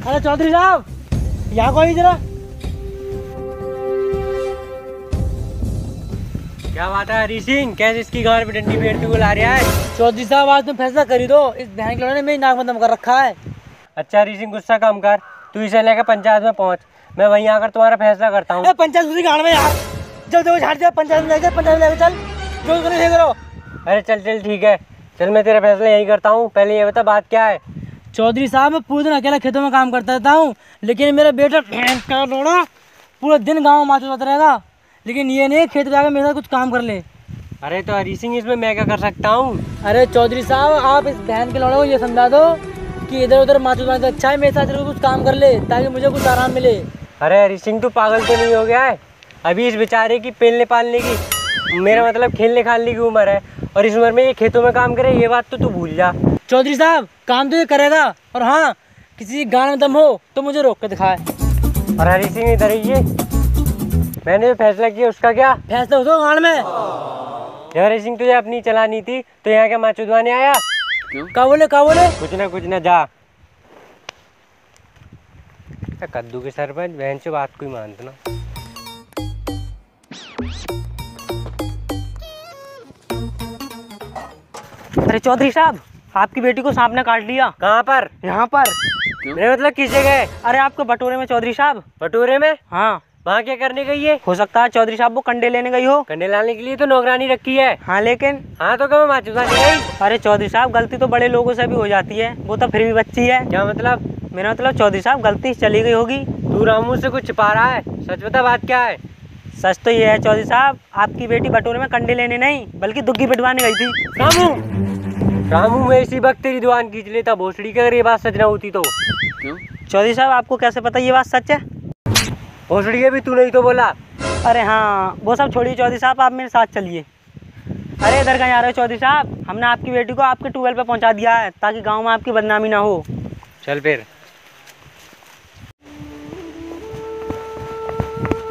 अरे चौधरी साहब यहाँ कोई जरा। क्या बात है हरी सिंह, कैसे इसकी गांड पे डंडी पेड़ पे बुला रहा है? चौधरी साहब आज तुम फैसला करी दो, इस बहन के लड़ने ने मेरी नाक में दम कर रखा है। अच्छा हरी सिंह गुस्सा कम कर, तू इसे लेकर पंचायत में पहुंच, मैं वहीं आकर तुम्हारा फैसला करता हूँ। पंचायत उसी गांड में यार, जब देखो झाड़ दिया पंचायत में लेकर, पंचायत में लेकर चल, जो करने करो। अरे चल चल ठीक है, चल मैं तेरा फैसला यही करता हूँ। पहले ये बता बात क्या है? चौधरी साहब मैं पूरे दिन अकेला खेतों में काम करता रहता हूँ, लेकिन मेरा बेटा का लोड़ा पूरा दिन गाँव में माचो होता रहेगा, लेकिन ये नहीं खेत में आकर मेरे साथ कुछ काम कर ले। अरे तो हरी सिंह इसमें मैं क्या कर सकता हूँ? अरे चौधरी साहब आप इस बहन के लौड़े को ये समझा दो कि इधर उधर माचो माचो अच्छा है, मेरे साथ चलो कुछ काम कर ले ताकि मुझे कुछ आराम मिले। अरे हरी सिंह तू पागल तो नहीं हो गया है? अभी इस बेचारे की पेलने पालने की, मेरा मतलब खेलने खालने की उम्र है, और इस उम्र में ये खेतों में काम करे, ये बात तो तू भूल जा। चौधरी साहब काम तो ये करेगा, और हाँ किसी गांड में दम हो तो मुझे रोक कर दिखाए। और हरी सिंह इधर ये मैंने जो फैसला किया उसका क्या फैसला हो तो गांड में। हरी सिंह तुझे अपनी चलानी थी तो यहाँ क्या माँ चुदवाने आया? का बोले कुछ ना जा। कद्दू के सरपंच बहन से बात कोई मानता ना। अरे चौधरी साहब आपकी बेटी को सांप ने काट लिया। कहाँ पर? यहाँ पर। मेरे मतलब किस जगह? अरे आपके बटोरे में चौधरी साहब। बटोरे में? हाँ। वहाँ क्या करने गई है? हो सकता है चौधरी साहब वो कंडे लेने गई हो। कंडे लाने के लिए तो नौकरानी रखी है। हाँ लेकिन हाँ तो कब माचू नहीं गई? अरे चौधरी साहब गलती तो बड़े लोगों से भी हो जाती है, वो तो फिर भी बच्ची है। क्या मतलब? मेरा मतलब चौधरी साहब गलती चली गई होगी। तू रामू से कुछ छिपा रहा है, सच बता बात क्या है? सच तो ये है चौधरी साहब, आपकी बेटी बटोरे में कंडे लेने नहीं बल्कि दुग्गी पिटवाने गई थी। रामू मैं इसी वक्त तेरी दुकान खींच लेता भोसड़ी की, अगर ये बात सच ना होती तो। क्यों? चौधरी साहब आपको कैसे पता ये बात सच है? भोसड़ी के भी तू नहीं तो बोला। अरे हाँ वो सब छोड़िए चौधरी साहब, आप मेरे साथ चलिए। अरे इधर कहीं आ रहे हो चौधरी साहब? हमने आपकी बेटी को आपके ट्यूबवेल पे पहुंचा दिया है ताकि गांव में आपकी बदनामी ना हो। चल फिर।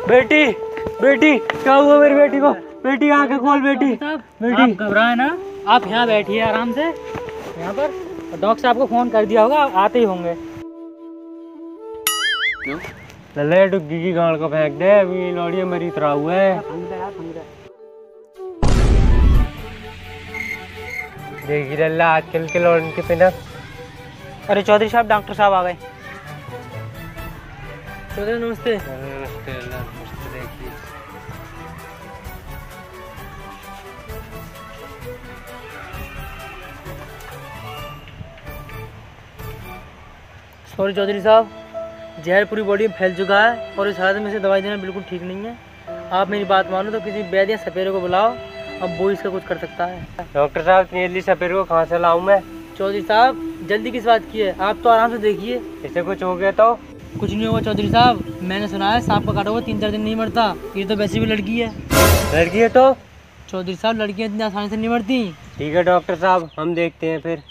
बेटी बेटी क्या हुआ मेरी बेटी को? बेटी आंखें खोल बेटी। बेटी घबराए ना, आप यहाँ बैठिए आराम से यहाँ पर, और डॉक्टर साहब को फोन कर दिया होगा, आते ही होंगे। क्यों? लल्ले डुग्गी की गांड को फेंक दे, अभी लौड़िया मरी तरह हुआ है। देखी लल्ला आजकल के लौड़न के पिना। अरे चौधरी साहब डॉक्टर साहब आ गए। चौधरी नमस्ते। नमस्ते नमस्ते। देखिए सॉरी चौधरी साहब, जहर पूरी बॉडी में फैल चुका है और इस हालत में से दवाई देना बिल्कुल ठीक नहीं है। आप मेरी बात मानो तो किसी वैद्य या सपेरे को बुलाओ, अब वो इसका कुछ कर सकता है। डॉक्टर साहब इतनी जल्दी सपेरे को कहाँ से लाऊं मैं? चौधरी साहब जल्दी किस बात की है, आप तो आराम से देखिए। इसे कुछ हो गया तो? कुछ नहीं होगा चौधरी साहब, मैंने सुना है सांप का काटा हुआ 3-4 दिन नहीं मरता, ये तो वैसे भी लड़की है। लड़की है तो? चौधरी साहब लड़कियाँ इतनी आसानी से नहीं मरती। ठीक है डॉक्टर साहब हम देखते हैं फिर।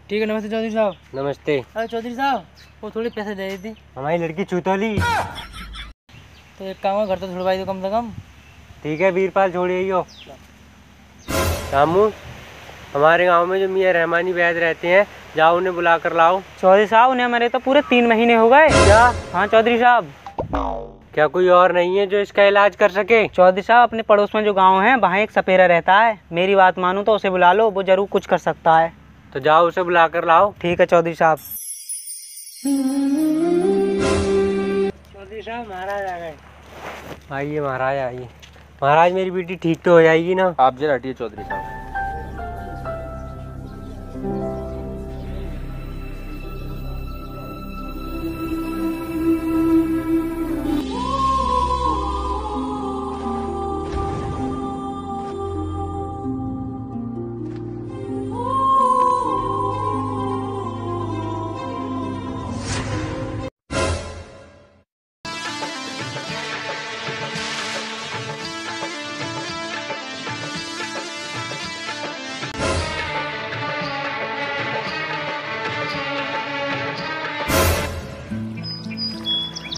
ठीक है नमस्ते चौधरी साहब। नमस्ते। अरे चौधरी साहब वो थोड़े पैसे दे दी। हमारी लड़की चुतौली। तो एक काम है घर तो छुड़वाई दो कम से कम। ठीक है वीरपाल छोड़िए हो। रामू हमारे गांव में जो मियाँ रहमानी वैद्य रहते हैं, जाओ उन्हें बुला कर लाओ। चौधरी साहब उन्हें मरे तो पूरे 3 महीने हो गए। क्या? हाँ चौधरी साहब। क्या कोई और नहीं है जो इसका इलाज कर सके? चौधरी साहब अपने पड़ोस में जो गांव है वहाँ एक सपेरा रहता है, मेरी बात मानो तो उसे बुला लो, वो जरूर कुछ कर सकता है। तो जाओ उसे बुला कर लाओ। ठीक है चौधरी साहब। चौधरी साहब महाराज आ गए। आइए महाराज आइए। महाराज मेरी बेटी ठीक तो हो जाएगी ना? आप जरा हटिए चौधरी साहब।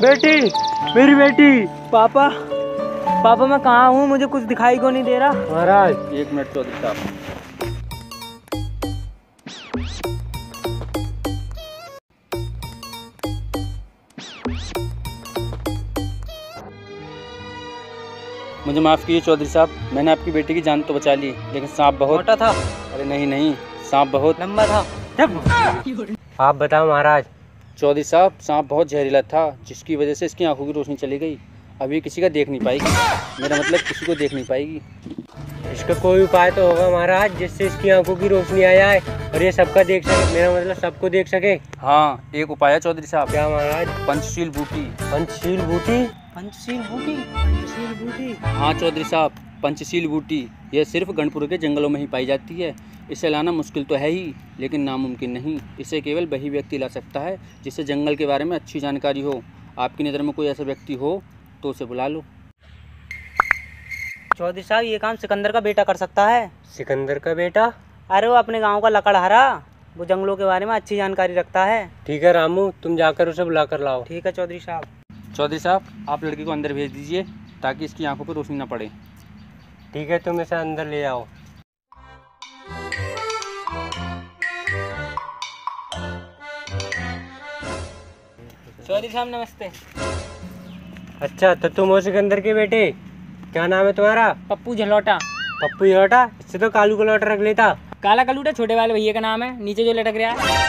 बेटी मेरी बेटी। पापा पापा मैं कहाँ हूँ, मुझे कुछ दिखाई को नहीं दे रहा। महाराज 1 मिनट चौधरी साहब। मुझे माफ़ कीजिए चौधरी साहब, मैंने आपकी बेटी की जान तो बचा ली, लेकिन सांप बहुत। मोटा था? अरे नहीं नहीं, सांप बहुत लंबा था? आप बताओ महाराज। चौधरी साहब, सांप बहुत जहरीला था, जिसकी वजह से इसकी आंखों की रोशनी चली गई। अभी किसी का देख नहीं पाएगी, मेरा मतलब किसी को देख नहीं पाएगी। इसका कोई उपाय तो होगा महाराज, जिससे इसकी आंखों की रोशनी आ जाए और ये सबका देख सके, मेरा मतलब सबको देख सके। हाँ, एक उपाय है चौधरी साहब। क्या महाराज? पंचशील बूटी। पंचशील बूटी? पंचशील बूटी? पंचशील बूटी? हाँ चौधरी साहब, पंचशील बूटी। यह सिर्फ गणपुर के जंगलों में ही पाई जाती है। इसे लाना मुश्किल तो है ही, लेकिन नामुमकिन नहीं। इसे केवल वही व्यक्ति ला सकता है जिससे जंगल के बारे में अच्छी जानकारी हो। आपकी नज़र में कोई ऐसा व्यक्ति हो तो उसे बुला लो। चौधरी साहब, ये काम सिकंदर का बेटा कर सकता है। सिकंदर का बेटा? अरे वो अपने गांव का लकड़हारा, वो जंगलों के बारे में अच्छी जानकारी रखता है। ठीक है रामू, तुम जाकर उसे बुला कर लाओ। ठीक है चौधरी साहब। चौधरी साहब, आप लड़की को अंदर भेज दीजिए ताकि इसकी आंखों पर रोशनी ना पड़े। ठीक है, तुम इसे अंदर ले आओ। चौधरी साहब नमस्ते। अच्छा, तो तुम हो सिकंदर के बेटे? क्या नाम है तुम्हारा? पप्पू झलोटा। पप्पू झलोटा? इससे तो कालू कलौटा रख लेता। काला कलूटा छोटे वाले भैया का नाम है, नीचे जो लटक रहा है।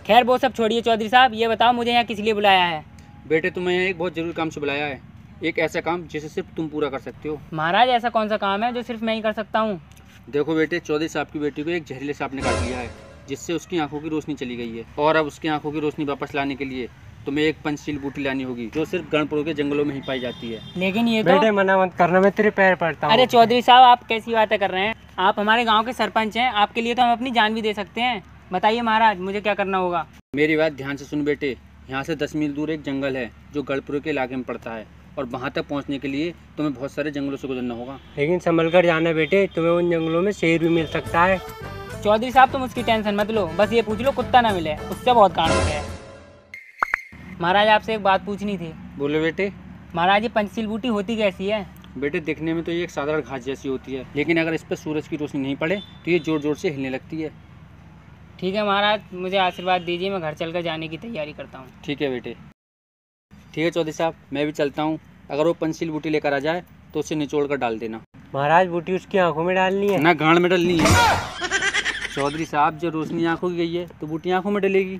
खैर वो सब छोड़िए चौधरी साहब, ये बताओ मुझे यहाँ किस लिए बुलाया है? बेटे, तुम्हें यहाँ एक बहुत जरूरी काम से बुलाया है। एक ऐसा काम जिसे सिर्फ तुम पूरा कर सकते हो। महाराज ऐसा कौन सा काम है जो सिर्फ मैं ही कर सकता हूँ? देखो बेटे, चौधरी साहब की बेटी को एक जहरीले सांप ने काट लिया है, जिससे उसकी आंखों की रोशनी चली गई है। और अब उसकी आंखों की रोशनी वापस लाने के लिए तुम्हें एक पंचशील बूटी लानी होगी, जो सिर्फ गणपुर के जंगलों में ही पाई जाती है। लेकिन ये बेटे तो मना मत करना, मैं तेरे पैर पड़ता हूँ। अरे चौधरी साहब, आप कैसी बातें कर रहे हैं? आप हमारे गाँव के सरपंच हैं, आपके लिए तो हम अपनी जान भी दे सकते हैं। बताइए महाराज, मुझे क्या करना होगा? मेरी बात ध्यान से सुन बेटे। यहाँ से 10 मील दूर एक जंगल है जो गढ़पुर के इलाके में पड़ता है, और वहाँ तक पहुँचने के लिए तुम्हें बहुत सारे जंगलों से गुजरना होगा। लेकिन संभल कर जाना बेटे, तुम्हें उन जंगलों में शेर भी मिल सकता है। चौधरी साहब तुम उसकी टेंशन मत लो, बस ये पूछ लो कुत्ता ना मिले, उससे बहुत कांड हो गया है। महाराज आपसे एक बात पूछनी थी। बोलो बेटे। महाराज ये पंचशील बूटी होती कैसी है? बेटे, देखने में तो ये एक साधारण घास जैसी होती है, लेकिन अगर इस पर सूरज की रोशनी नहीं पड़े तो ये जोर जोर से हिलने लगती है। ठीक है महाराज, मुझे आशीर्वाद दीजिए, मैं घर चलकर जाने की तैयारी करता हूँ। ठीक है बेटे। ठीक है चौधरी साहब, मैं भी चलता हूँ। अगर वो पंचशील बूटी लेकर आ जाए तो उसे निचोड़ कर डाल देना। महाराज बूटी उसकी आंखों में डालनी है? ना गांड में डलनी है। चौधरी साहब, जब रोशनी आंखों की गई है तो बूटी आंखों में डलेगी।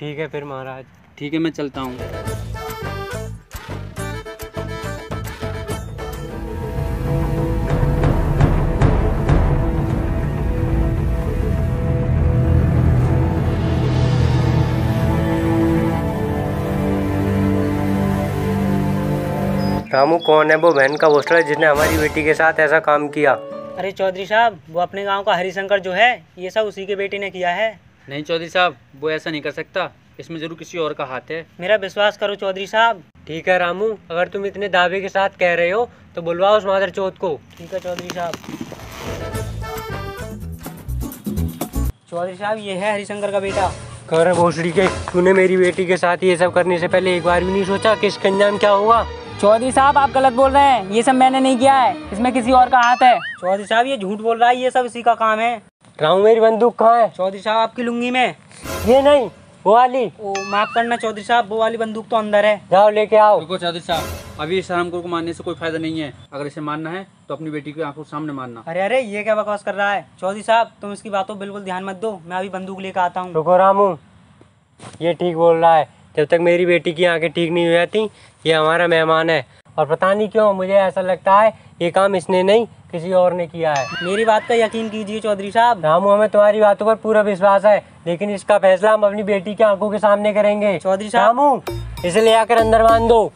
ठीक है फिर महाराज। ठीक है, मैं चलता हूँ। रामू, कौन है वो बहन का भोसड़ा जिसने हमारी बेटी के साथ ऐसा काम किया? अरे चौधरी साहब, वो अपने गांव का हरिशंकर जो है, ये सब उसी के बेटे ने किया है। नहीं चौधरी साहब, वो ऐसा नहीं कर सकता, इसमें जरूर किसी और का हाथ है। मेरा विश्वास करो चौधरी साहब। ठीक है रामू, अगर तुम इतने दावे के साथ कह रहे हो तो बुलवाओ उस मादर चौथ को। ठीक है चौधरी साहब। चौधरी साहब, ये है हरिशंकर का बेटा। कर भोसड़ी के, तूने मेरी बेटी के साथ ये सब करने से पहले एक बार भी नहीं सोचा कि इसका अंजाम क्या होगा? चौधरी साहब आप गलत बोल रहे हैं, ये सब मैंने नहीं किया है, इसमें किसी और का हाथ है। चौधरी साहब, ये झूठ बोल रहा है, ये सब इसी का काम है। रामू, मेरी बंदूक कहाँ है? चौधरी साहब, आपकी लुंगी में। ये नहीं, वो वाली। ओ माफ करना चौधरी साहब, वो वाली बंदूक तो अंदर है। जाओ लेके आओ। रुको चौधरी साहब, अभी इस हरामखोर को मारने से कोई फायदा नहीं है। अगर इसे मारना है तो अपनी बेटी की आंखों के सामने मारना। अरे अरे, ये क्या बकवास कर रहा है? चौधरी साहब, तुम इसकी बातों बिल्कुल ध्यान मत दो, मैं अभी बंदूक लेकर आता हूँ। रुको रामू, ये ठीक बोल रहा है। जब तक मेरी बेटी की आंखें ठीक नहीं हो जाती, ये हमारा मेहमान है, और पता नहीं क्यों मुझे ऐसा लगता है ये काम इसने नहीं किसी और ने किया है। मेरी बात का यकीन कीजिए चौधरी साहब। रामू, हमें तुम्हारी बातों पर पूरा विश्वास है, लेकिन इसका फैसला हम अपनी बेटी की आंखों के सामने करेंगे। चौधरी साहब। रामू, इसे ले आकर अंदर बांध दो।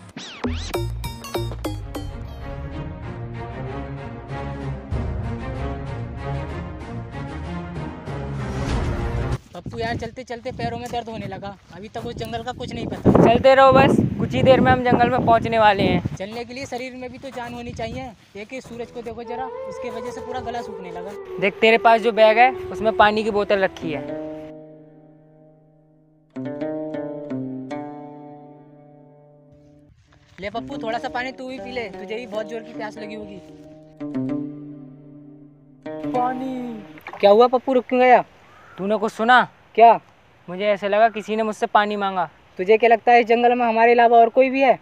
पप्पू यार, चलते चलते पैरों में दर्द होने लगा, अभी तक उस जंगल का कुछ नहीं पता। चलते रहो बस, कुछ ही देर में हम जंगल में पहुंचने वाले हैं। चलने के लिए शरीर में भी तो जान होनी चाहिए। देखिए सूरज को देखो जरा, उसके वजह से पूरा गला सूखने लगा। देख तेरे पास जो बैग है उसमें पानी की बोतल रखी है। ले पप्पू, थोड़ा सा पानी तू भी पी ले, तुझे भी बहुत जोर की प्यास लगी होगी। पानी। क्या हुआ पप्पू, रुक क्यों गया? तूने कुछ सुना क्या? मुझे ऐसा लगा किसी ने मुझसे पानी मांगा। तुझे क्या लगता है इस जंगल में हमारे अलावा और कोई भी है?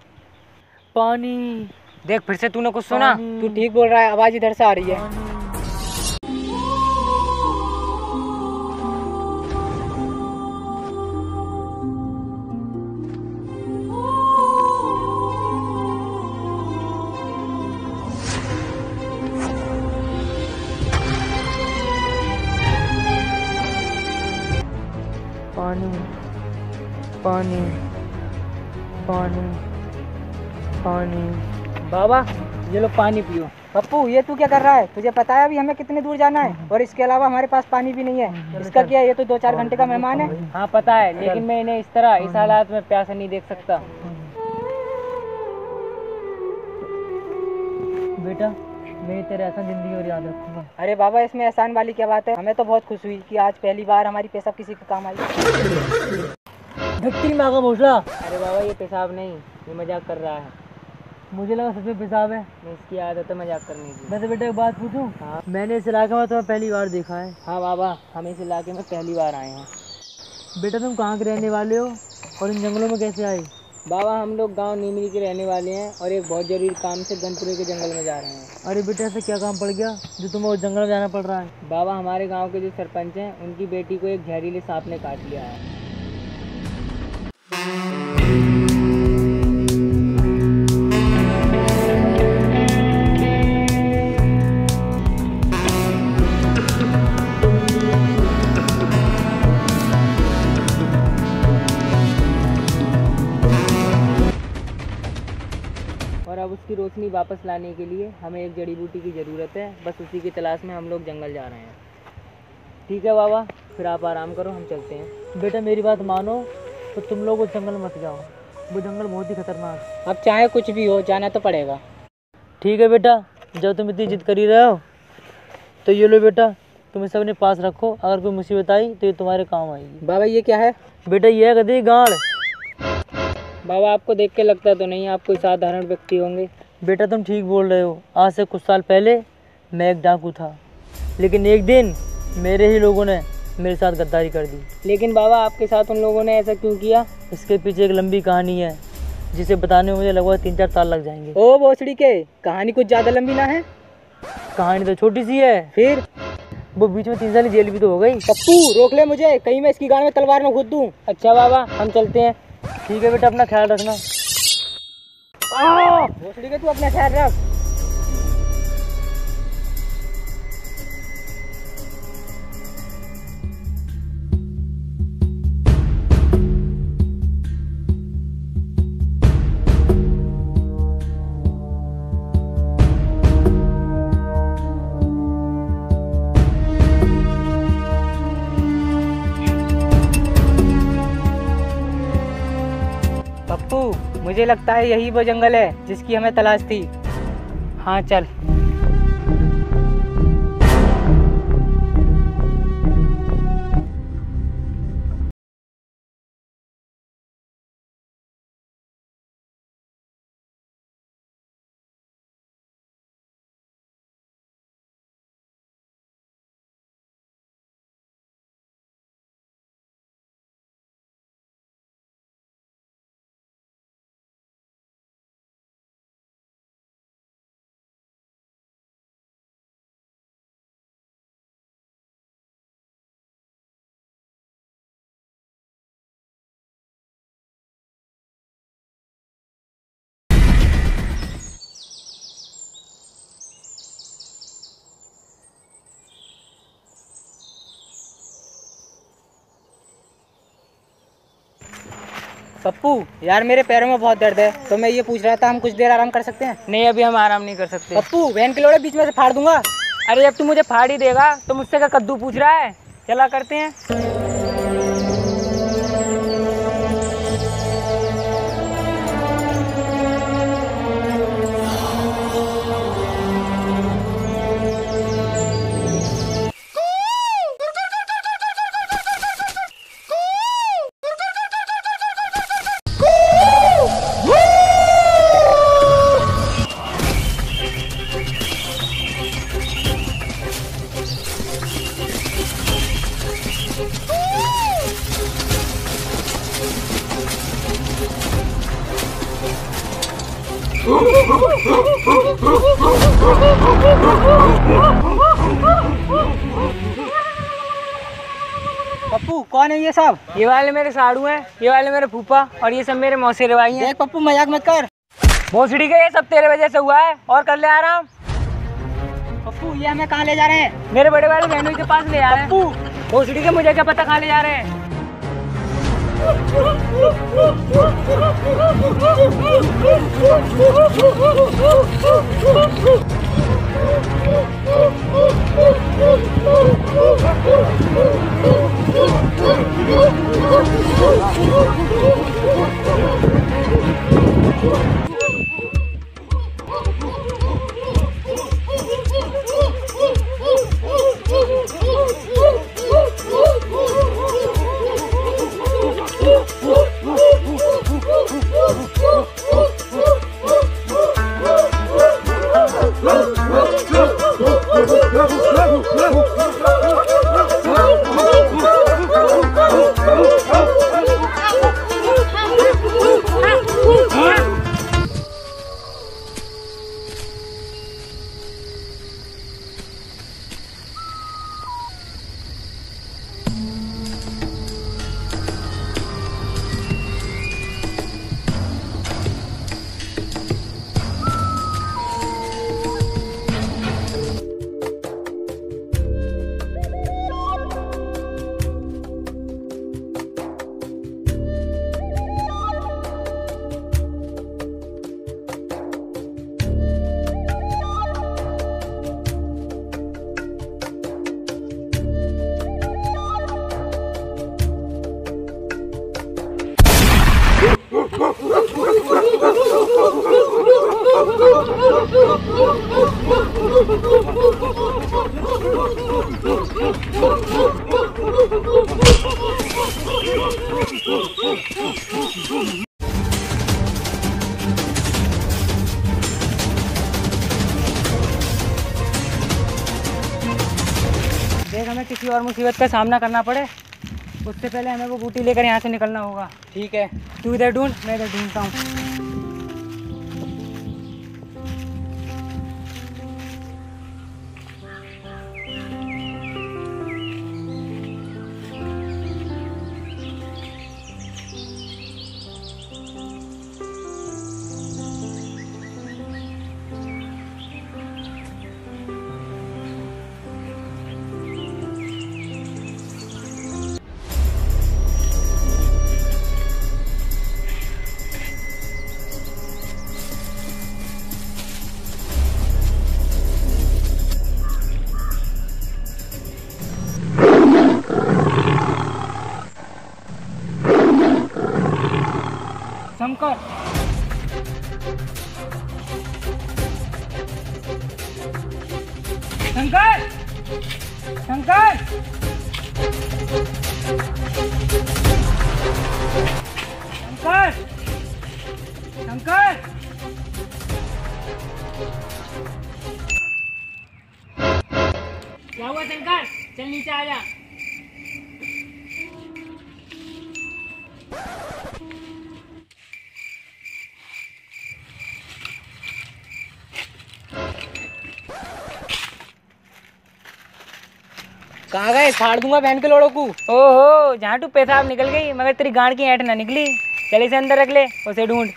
पानी। देख फिर से तूने कुछ सुना? तू ठीक बोल रहा है, आवाज इधर से आ रही है। पानी पानी पानी पानी। बाबा ये लो पानी पियो। पप्पू ये तू क्या कर रहा है? तुझे पता है अभी हमें कितने दूर जाना है और इसके अलावा हमारे पास पानी भी नहीं है। इसका क्या है, ये तो 2-4 घंटे का मेहमान है। हाँ पता है, लेकिन मैं इन्हें इस तरह इस हालात में प्यासा नहीं देख सकता। बेटा मैं तेरे ऐसा जिंदगी और याद रखूंगा। अरे बाबा इसमें एहसान वाली क्या बात है? हमें तो बहुत खुश हुई कि आज पहली बार हमारी पेशाब किसी के काम आई। धक्की माँ का भोसला। अरे बाबा ये पेशाब नहीं, ये मजाक कर रहा है। मुझे लगा सच में पेशाब है। नहीं, इसकी आदत है मजाक करने की। वैसे बेटा एक बात पूछूं? हाँ। मैंने इस इलाके में तुम्हें पहली बार देखा है। हाँ बाबा हम इस इलाके में पहली बार आए हैं। बेटा तुम कहाँ के रहने वाले हो और इन जंगलों में कैसे आए? बाबा हम लोग गांव नीमरी के रहने वाले हैं और एक बहुत जरूरी काम से गनपुरे के जंगल में जा रहे हैं। अरे बेटा ऐसा क्या काम पड़ गया जो तुम्हें उस जंगल में जाना पड़ रहा है? बाबा हमारे गांव के जो सरपंच हैं उनकी बेटी को एक जहरीले सांप ने काट लिया है। और अब उसकी रोशनी वापस लाने के लिए हमें एक जड़ी बूटी की ज़रूरत है। बस उसी की तलाश में हम लोग जंगल जा रहे हैं। ठीक है बाबा, फिर आप आराम करो, हम चलते हैं। बेटा मेरी बात मानो तो तुम लोग उस जंगल में मत जाओ, वो जंगल बहुत ही खतरनाक है। अब चाहे कुछ भी हो, जाना तो पड़ेगा। ठीक है बेटा, जब तुम इतनी जिद कर ही रहे हो तो ये लो बेटा, तुम इसे अपने पास रखो। अगर कोई मुसीबत आई तो ये तुम्हारे काम आएगी। बाबा ये क्या है? बेटा ये है गधी गाड़। बाबा आपको देख के लगता तो नहीं आप कोई साधारण व्यक्ति होंगे। बेटा तुम ठीक बोल रहे हो। आज से कुछ साल पहले मैं एक डाकू था, लेकिन एक दिन मेरे ही लोगों ने मेरे साथ गद्दारी कर दी। लेकिन बाबा आपके साथ उन लोगों ने ऐसा क्यों किया? इसके पीछे एक लंबी कहानी है जिसे बताने में मुझे लगभग 3-4 साल लग जाएंगे। ओ भोसड़ी के, कहानी कुछ ज़्यादा लंबी ना है? कहानी तो छोटी सी है। फिर वो बीच में 3 साल की जेल भी तो हो गई। पप्पू रोक ले मुझे, कहीं मैं इसकी गाड़ में तलवार न घुस दूं। अच्छा बाबा हम चलते हैं। ठीक है बेटा, अपना ख्याल रखना। भोसड़ी के तू अपना ख्याल रख। पप्पू मुझे लगता है यही वो जंगल है जिसकी हमें तलाश थी। हाँ चल। पप्पू यार मेरे पैरों में बहुत दर्द है, तो मैं ये पूछ रहा था हम कुछ देर आराम कर सकते हैं? नहीं अभी हम आराम नहीं कर सकते। पप्पू वैन के लोड़े बीच में से फाड़ दूंगा। अरे जब तू मुझे फाड़ ही देगा तो मुझसे क्या कद्दू पूछ रहा है? चला करते हैं। पप्पू कौन है ये सब? ये वाले मेरे साड़ू हैं, ये वाले मेरे फूफा और ये सब मेरे मौसेरे भाई हैं। देख पप्पू मजाक मत कर। भोसड़ी के ये सब तेरे वजह से हुआ है और कर ले आराम। पप्पू ये हमें कहाँ ले जा रहे हैं? मेरे बड़े वाले बहनों के पास ले आ रहे हैं। भोसड़ी के मुझे क्या पता कहाँ ले जा रहे हैं। देख हमें किसी और मुसीबत का सामना करना पड़े उससे पहले हमें वो बूटी लेकर यहाँ से निकलना होगा। ठीक है, तू इधर ढूंढ, मैं इधर ढूंढता हूँ। शंकर, शंकर, शंकर, शंकर, शंकर, क्या हुआ शंकर? चल नीचे आ जा। कहाँ गए? फाड़ दूंगा बहन के लोड़ों को। ओहो, जहाँ तू पेशाब निकल गई मगर तेरी गांड की ऐंठ ना निकली। चल इसे अंदर रख ले, उसे ढूंढ।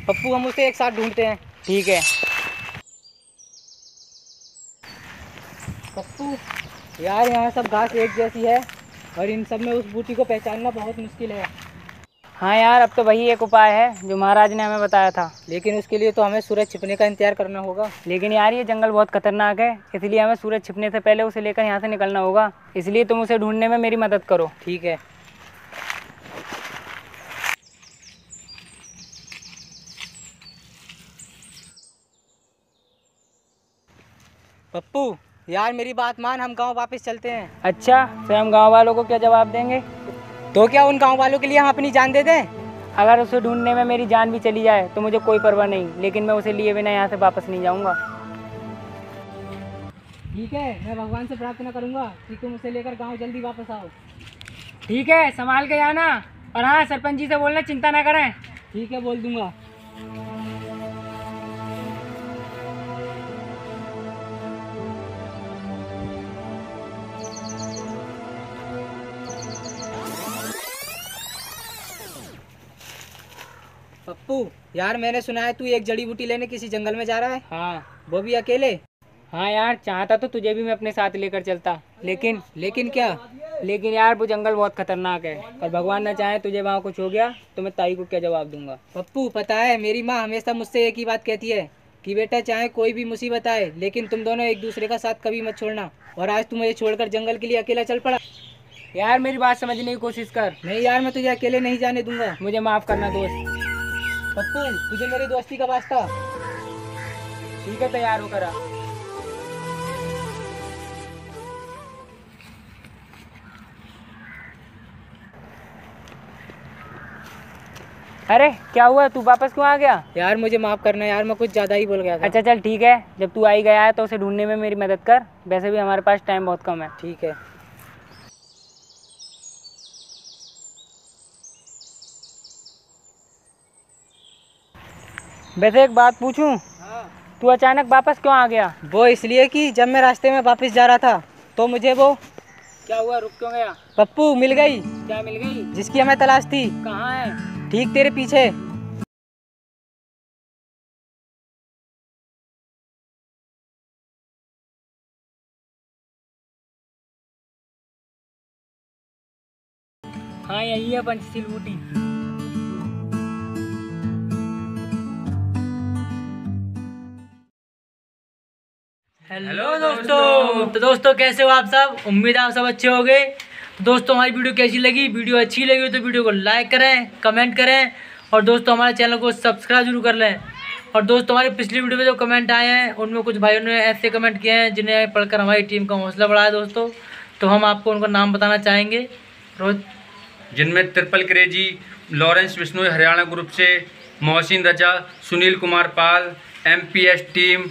पप्पू हम उसे एक साथ ढूंढते हैं। ठीक है। पप्पू यार यहाँ सब घास एक जैसी है और इन सब में उस बूटी को पहचानना बहुत मुश्किल है। हाँ यार, अब तो वही एक उपाय है जो महाराज ने हमें बताया था। लेकिन उसके लिए तो हमें सूरज छिपने का इंतजार करना होगा। लेकिन यार ये जंगल बहुत खतरनाक है, इसलिए हमें सूरज छिपने से पहले उसे लेकर यहाँ से निकलना होगा। इसलिए तुम उसे ढूंढने में मेरी मदद करो। ठीक है। पप्पू यार मेरी बात मान, हम गांव वापस चलते हैं। अच्छा, फिर हम गाँव वालों को क्या जवाब देंगे? तो क्या उन गांव वालों के लिए हम अपनी जान दे दें? अगर उसे ढूंढने में मेरी जान भी चली जाए तो मुझे कोई परवाह नहीं, लेकिन मैं उसे लिए बिना यहाँ से वापस नहीं जाऊँगा। ठीक है, मैं भगवान से प्रार्थना करूंगा कि तुम उसे लेकर गांव जल्दी वापस आओ। ठीक है, संभाल के जाना। और हाँ, सरपंच जी से बोलना चिंता ना करें। ठीक है, बोल दूंगा। पप्पू यार, मैंने सुना है तू एक जड़ी बूटी लेने किसी जंगल में जा रहा है। हाँ, वो भी अकेले। हाँ यार, चाहता तो तुझे भी मैं अपने साथ लेकर चलता, लेकिन क्या? लेकिन यार वो जंगल बहुत खतरनाक है, और भगवान न चाहे तुझे वहाँ कुछ हो गया तो मैं ताई को क्या जवाब दूंगा। पप्पू पता है, मेरी माँ हमेशा मुझसे एक ही बात कहती है कि बेटा चाहे कोई भी मुसीबत आए, लेकिन तुम दोनों एक दूसरे का साथ कभी मत छोड़ना। और आज तू मुझे छोड़कर जंगल के लिए अकेला चल पड़ा। यार मेरी बात समझने की कोशिश कर। नहीं यार, मैं तुझे अकेले नहीं जाने दूंगा। मुझे माफ करना दोस्त। पप्पू तुझे मेरी दोस्ती का वास्ता। ठीक है, तैयार होकर आ। अरे क्या हुआ, तू वापस क्यों आ गया? यार मुझे माफ करना यार, मैं कुछ ज़्यादा ही बोल गया था। अच्छा चल ठीक है, जब तू आ ही गया है तो उसे ढूंढने में मेरी मदद कर। वैसे भी हमारे पास टाइम बहुत कम है। ठीक है। वैसे एक बात पूछूं? तू अचानक वापस क्यों आ गया? वो इसलिए कि जब मैं रास्ते में वापस जा रहा था तो मुझे वो। क्या हुआ, रुक क्यों गया? पप्पू मिल गई। क्या मिल गई? जिसकी हमें तलाश थी। कहाँ है? ठीक तेरे पीछे। हाँ यही है पंचशील बूटी। हेलो दोस्तों, तो दोस्तों कैसे हो आप सब? उम्मीद है आप सब अच्छे हो गए। तो दोस्तों हमारी वीडियो कैसी लगी? वीडियो अच्छी लगी तो वीडियो को लाइक करें, कमेंट करें, और दोस्तों हमारे चैनल को सब्सक्राइब जरूर कर लें। और दोस्तों हमारी पिछली वीडियो में जो कमेंट आए हैं उनमें कुछ भाइयों ने ऐसे कमेंट किए हैं जिन्हें पढ़कर हमारी टीम का हौसला बढ़ा है दोस्तों। तो हम आपको उनका नाम बताना चाहेंगे। रोज जिनमें triple crazy, Lawrence Bishnoi Haryana group से, मोहसिन रजा, सुनील कुमार पाल, MPS टीम,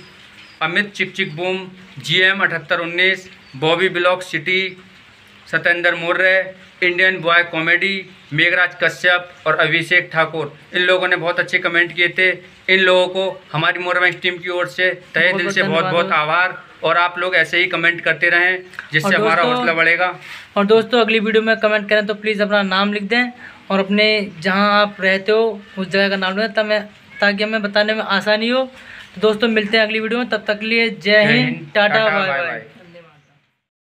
अमित चिक boom, GM 7819, Bobby block city, Satyendra Maurya, Indian boy comedy, Meghraj Kashyap और अभिषेक ठाकुर। इन लोगों ने बहुत अच्छे कमेंट किए थे। इन लोगों को हमारी मोरबैंक टीम की ओर से तहे दिल से बहुत बहुत आभार। और आप लोग ऐसे ही कमेंट करते रहें जिससे हमारा हौसला बढ़ेगा। और दोस्तों अगली वीडियो में कमेंट करें तो प्लीज़ अपना नाम लिख दें और अपने जहां आप रहते हो उस जगह का नाम लें ताकि हमें बताने में आसानी हो। तो दोस्तों मिलते हैं अगली वीडियो में, तब तक के लिए जय हिंद, टाटा, बाय बाय।